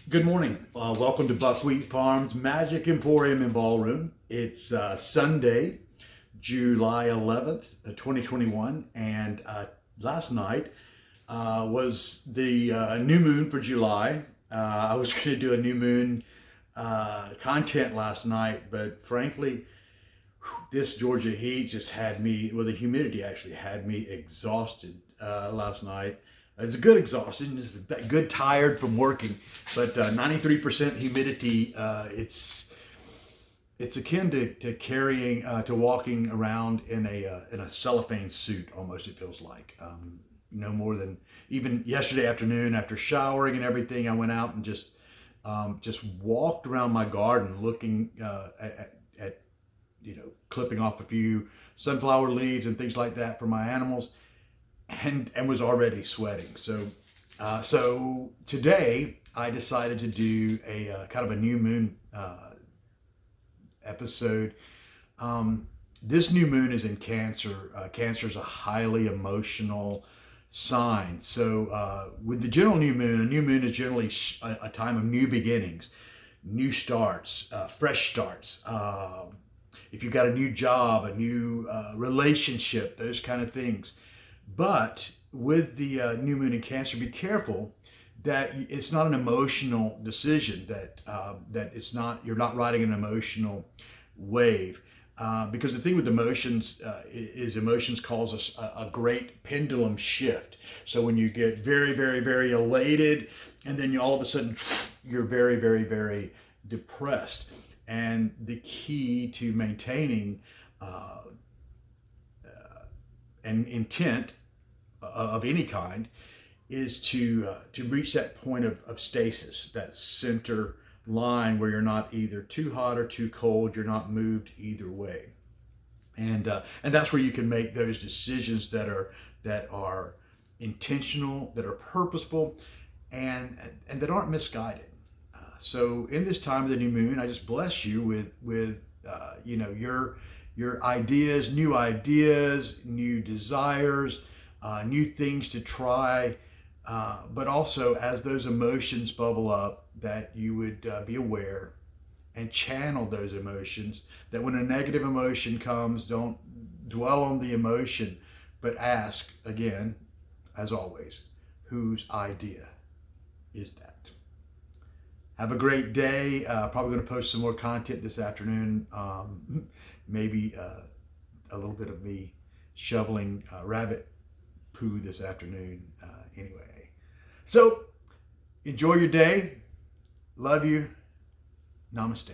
Good morning. Welcome to Buckwheat Farms Magic Emporium and Ballroom. It's Sunday, July 11th, 2021, and last night was the new moon for July. I was going to do a new moon content last night, but frankly, this Georgia heat just had me, well, the humidity actually had me exhausted last night. It's a good exhaustion, it's a good tired from working, but 93% humidity, it's akin to carrying, to walking around in a cellophane suit, almost it feels like. No more than, even yesterday afternoon after showering and everything, I went out and just walked around my garden looking at clipping off a few sunflower leaves and things like that for my animals, and was already sweating. So today I decided to do a kind of a new moon episode. This new moon is in Cancer. Cancer is a highly emotional sign. So with the general new moon, a new moon is generally a time of new beginnings, new starts, fresh starts. If you've got a new job, a new relationship, those kind of things. But with the new moon in Cancer, be careful that it's not an emotional decision, that it's not, you're not riding an emotional wave. Because the thing with emotions is emotions cause us a great pendulum shift. So when you get very, very, very elated, and then all of a sudden you're very, very, very depressed. And the key to maintaining an intent of any kind is to reach that point of stasis, that center line where you're not either too hot or too cold, you're not moved either way, and that's where you can make those decisions that are intentional, that are purposeful, and that aren't misguided. So in this time of the new moon, I just bless you with your ideas, new desires, new things to try, but also as those emotions bubble up, that you would be aware and channel those emotions. That when a negative emotion comes, don't dwell on the emotion, but ask again, as always, whose idea is that? Have a great day. Probably going to post some more content this afternoon. Maybe a little bit of me shoveling rabbit poo this afternoon. Anyway, so enjoy your day. Love you. Namaste.